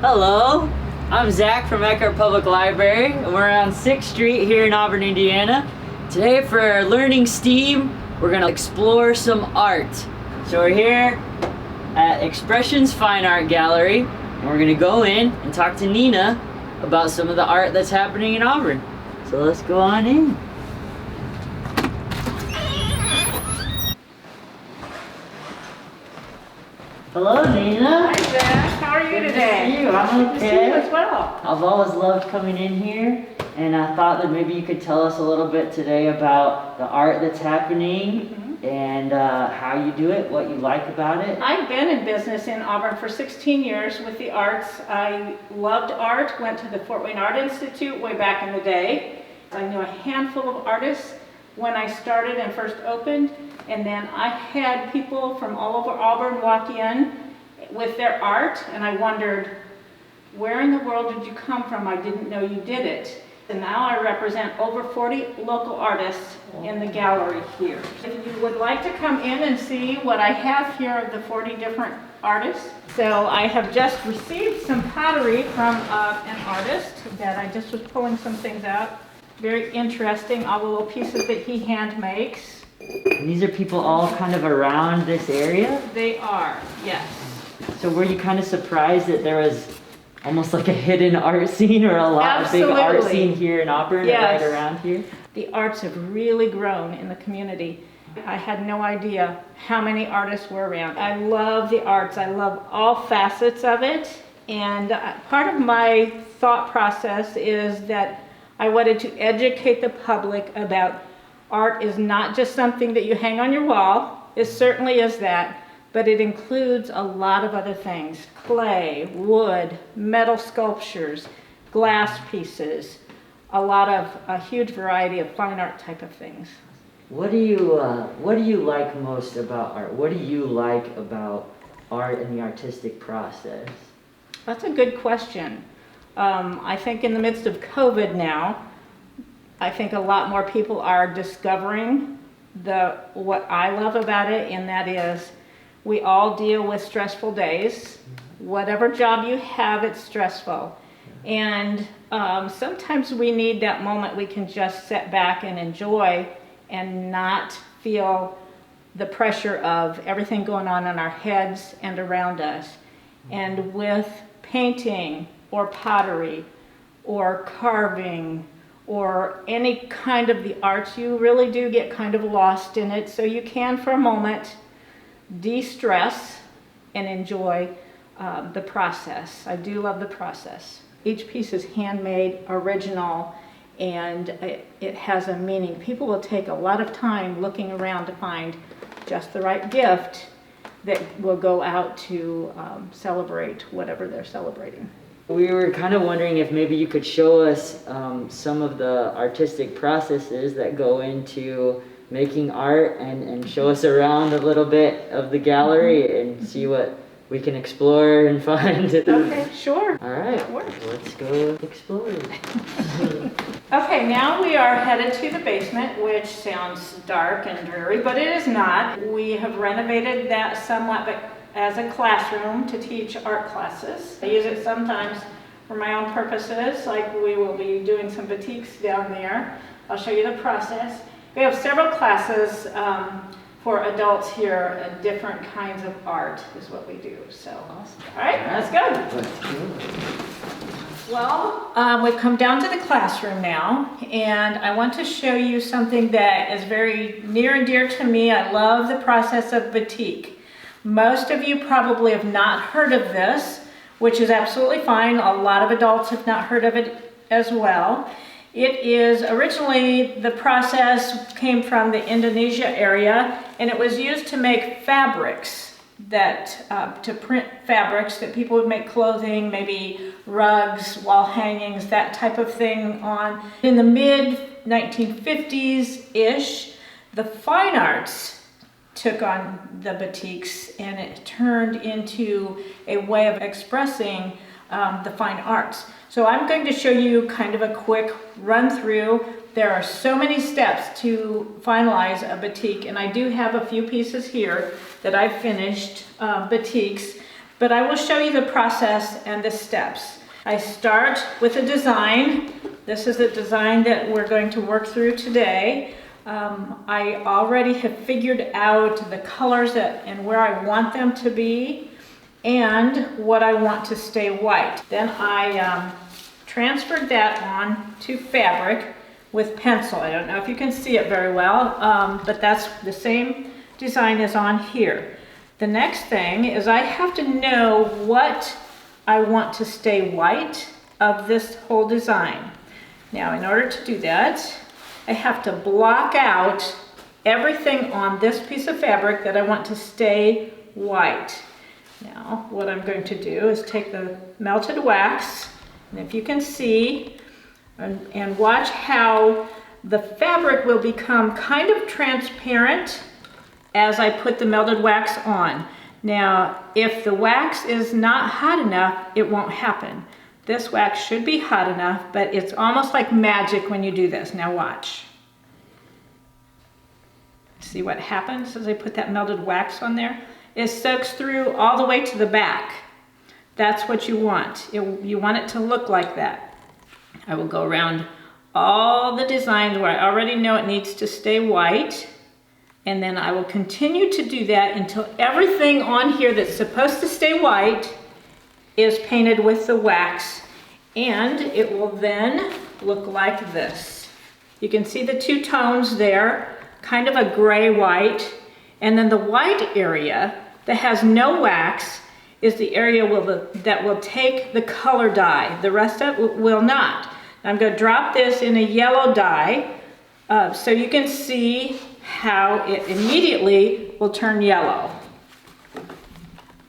Hello, I'm Zach from Eckhart Public Library, and we're on 6th Street here in Auburn, Indiana. Today for our Learning STEAM, we're gonna explore some art. So we're here at Expressions Fine Art Gallery, and we're gonna go in and talk to Nina about some of the art that's happening in Auburn. So let's go on in. Hello, Nina. Hi, Zach. How are you today? Good to see you. I'm Good to see you okay. as well. I've always loved coming in here, and I thought that maybe you could tell us a little bit today about the art that's happening and how you do it, what you like about it. I've been in business in Auburn for 16 years with the arts. I loved art, went to the Fort Wayne Art Institute way back in the day. I knew a handful of artists when I started and first opened, and then I had people from all over Auburn walk in with their art, and I wondered, where in the world did you come from? I didn't know you did it. And now I represent over 40 local artists in the gallery here. If you would like to come in and see what I have here of the 40 different artists. So I have just received some pottery from an artist that I just was pulling some things out. Very interesting, all the little pieces that he hand makes. And these are people all kind of around this area? They are, yes. So were you kind of surprised that there was almost like a hidden art scene or a big art scene here in Auburn, yes, right around here? The arts have really grown in the community. I had no idea how many artists were around. I love the arts. I love all facets of it. And part of my thought process is that I wanted to educate the public about art is not just something that you hang on your wall. It certainly is that, but it includes a lot of other things. Clay, wood, metal sculptures, glass pieces, a huge variety of fine art type of things. What do you like most about art? What do you like about art and the artistic process? That's a good question. I think in the midst of COVID now, I think a lot more people are discovering what I love about it, and that is we all deal with stressful days. Whatever job you have, it's stressful. And sometimes we need that moment we can just sit back and enjoy and not feel the pressure of everything going on in our heads and around us. And with painting or pottery or carving or any kind of the arts, you really do get kind of lost in it. So you can, for a moment, de-stress and enjoy the process. I do love the process. Each piece is handmade, original, and it has a meaning. People will take a lot of time looking around to find just the right gift that will go out to celebrate whatever they're celebrating. We were kind of wondering if maybe you could show us some of the artistic processes that go into making art and show us around a little bit of the gallery and see what we can explore and find. Okay, sure. All right, let's go explore. Okay, now we are headed to the basement, which sounds dark and dreary, but it is not. We have renovated that somewhat as a classroom to teach art classes. I use it sometimes for my own purposes, like we will be doing some batiks down there. I'll show you the process. We have several classes for adults here, different kinds of art is what we do. So, awesome. All right, let's go. Let's go. Well, we've come down to the classroom now, and I want to show you something that is very near and dear to me. I love the process of batik. Most of you probably have not heard of this, which is absolutely fine. A lot of adults have not heard of it as well. It is originally, the process came from the Indonesia area, and it was used to make fabrics, to print fabrics that people would make clothing, maybe rugs, wall hangings, that type of thing on. In the mid-1950s-ish, the fine arts took on the batiks, and it turned into a way of expressing the fine arts. So I'm going to show you kind of a quick run through. There are so many steps to finalize a batik, and I do have a few pieces here that I've finished batiks, but I will show you the process and the steps. I start with a design. This is the design that we're going to work through today. I already have figured out the colors and where I want them to be and what I want to stay white. Then I transferred that on to fabric with pencil. I don't know if you can see it very well, but that's the same design as on here. The next thing is I have to know what I want to stay white of this whole design. Now, in order to do that, I have to block out everything on this piece of fabric that I want to stay white. Now, what I'm going to do is take the melted wax, and if you can see, and watch how the fabric will become kind of transparent as I put the melted wax on. Now, if the wax is not hot enough, it won't happen. This wax should be hot enough, but it's almost like magic when you do this. Now watch. See what happens as I put that melted wax on there? It soaks through all the way to the back. That's what you want. You want it to look like that. I will go around all the designs where I already know it needs to stay white, and then I will continue to do that until everything on here that's supposed to stay white is painted with the wax, and it will then look like this. You can see the two tones there, kind of a gray white, and then the white area that has no wax is the area that will take the color dye. The rest of it will not. I'm going to drop this in a yellow dye so you can see how it immediately will turn yellow.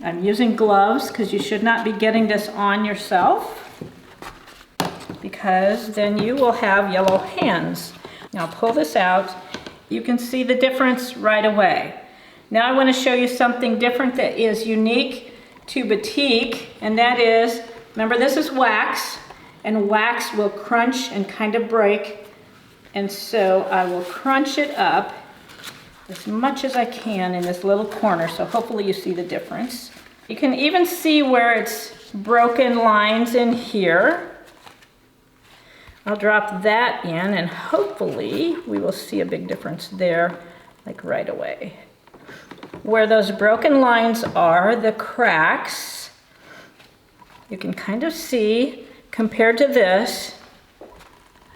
I'm using gloves because you should not be getting this on yourself, because then you will have yellow hands. Now pull this out. You can see the difference right away. Now I want to show you something different that is unique to Batik, and that is, remember this is wax, and wax will crunch and kind of break, and so I will crunch it up as much as I can in this little corner, so hopefully you see the difference. You can even see where it's broken lines in here. I'll drop that in, and hopefully we will see a big difference there, like right away. Where those broken lines are, the cracks, you can kind of see, compared to this,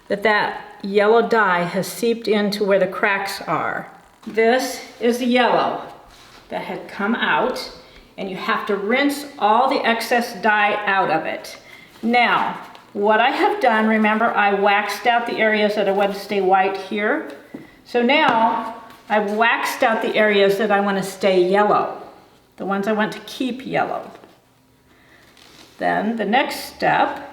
that yellow dye has seeped into where the cracks are. This is the yellow that had come out, and you have to rinse all the excess dye out of it. Now, what I have done, remember I waxed out the areas that I want to stay white here. So now I've waxed out the areas that I want to stay yellow, the ones I want to keep yellow. Then the next step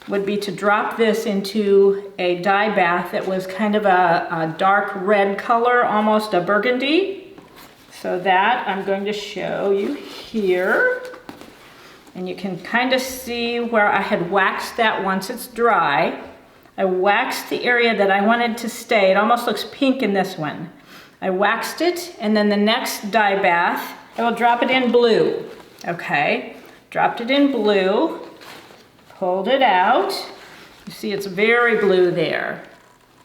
would be to drop this into a dye bath that was kind of a dark red color, almost a burgundy. So that I'm going to show you here. And you can kind of see where I had waxed that once it's dry. I waxed the area that I wanted to stay. It almost looks pink in this one. I waxed it, and then the next dye bath, I will drop it in blue. Okay, dropped it in blue. Pulled it out. You see it's very blue there.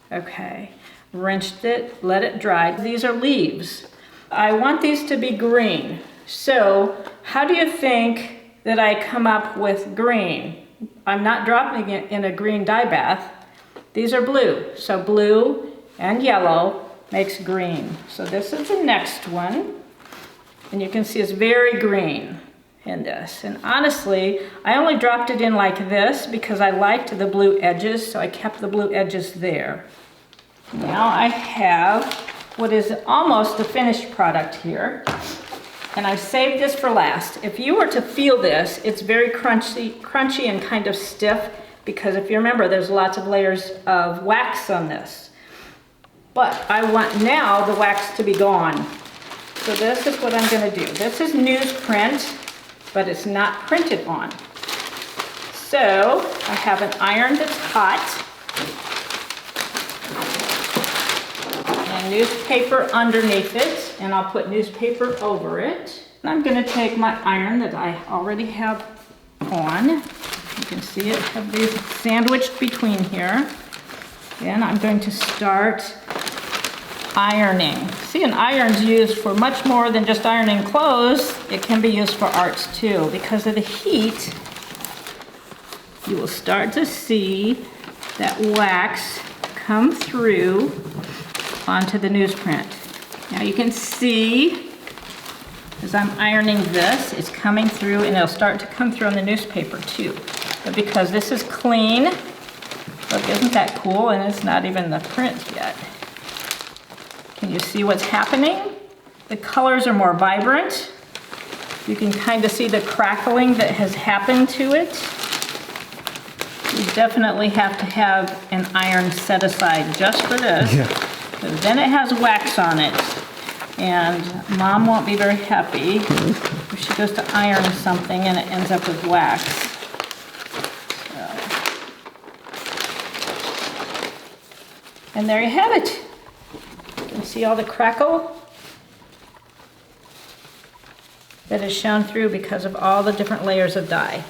Okay, rinsed it, let it dry. These are leaves. I want these to be green. So how do you think that I come up with green? I'm not dropping it in a green dye bath. These are blue. So blue and yellow makes green. So this is the next one. And you can see it's very green in this. And honestly, I only dropped it in like this because I liked the blue edges, so I kept the blue edges there. Now I have what is almost the finished product here, and I've saved this for last. If you were to feel this, it's very crunchy and kind of stiff, because if you remember, there's lots of layers of wax on this. But I want now the wax to be gone. So this is what I'm going to do. This is newsprint, but it's not printed on. So I have an iron that's hot, and newspaper underneath it, and I'll put newspaper over it. I'm going to take my iron that I already have on. You can see it have these sandwiched between here. And I'm going to start ironing. See, an iron's used for much more than just ironing clothes. It can be used for arts too. Because of the heat, you will start to see that wax come through onto the newsprint. Now you can see, as I'm ironing this, it's coming through, and it'll start to come through on the newspaper too. But because this is clean, look, isn't that cool? And it's not even the print yet. Can you see what's happening? The colors are more vibrant. You can kind of see the crackling that has happened to it. You definitely have to have an iron set aside just for this. Yeah. Because then it has wax on it. And Mom won't be very happy if she goes to iron something and it ends up with wax. So. And there you have it. You can see all the crackle that is shown through because of all the different layers of dye.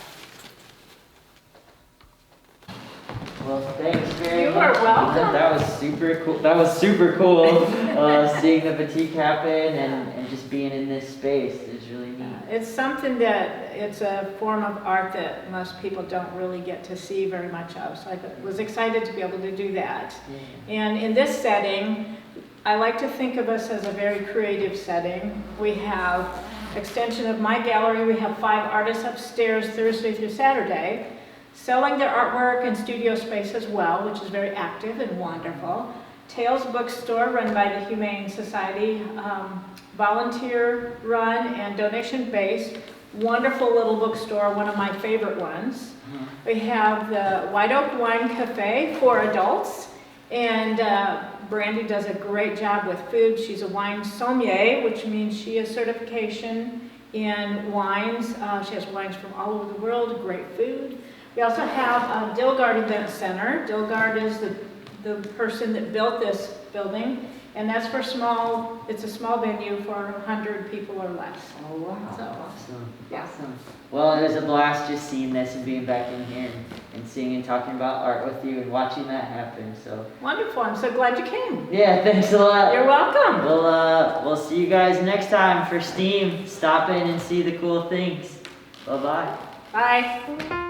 Well, thanks very You much. are welcome. That was super cool. That was super cool. Seeing the batik happen and just being in this space is really neat. It's something that, it's a form of art that most people don't really get to see very much of. So I was excited to be able to do that. Yeah. And in this setting, I like to think of us as a very creative setting. We have extension of my gallery. We have 5 artists upstairs Thursday through Saturday, selling their artwork in studio space as well, which is very active and wonderful. Tales Bookstore, run by the Humane Society, volunteer run and donation based. Wonderful little bookstore, one of my favorite ones. We have the White Oak Wine Cafe for adults, and Brandy does a great job with food. She's a wine sommelier, which means she has certification in wines. She has wines from all over the world, great food. We also have a Dilgard Event Center. Dilgard is the person that built this building, and that's for small, it's a small venue for 100 people or less. Oh wow, So, awesome, yeah. awesome. Well, it was a blast just seeing this and being back in here and seeing and talking about art with you and watching that happen, so. Wonderful, I'm so glad you came. Yeah, thanks a lot. You're welcome. We'll see you guys next time for STEAM. Stop in and see the cool things. Bye-bye. Bye.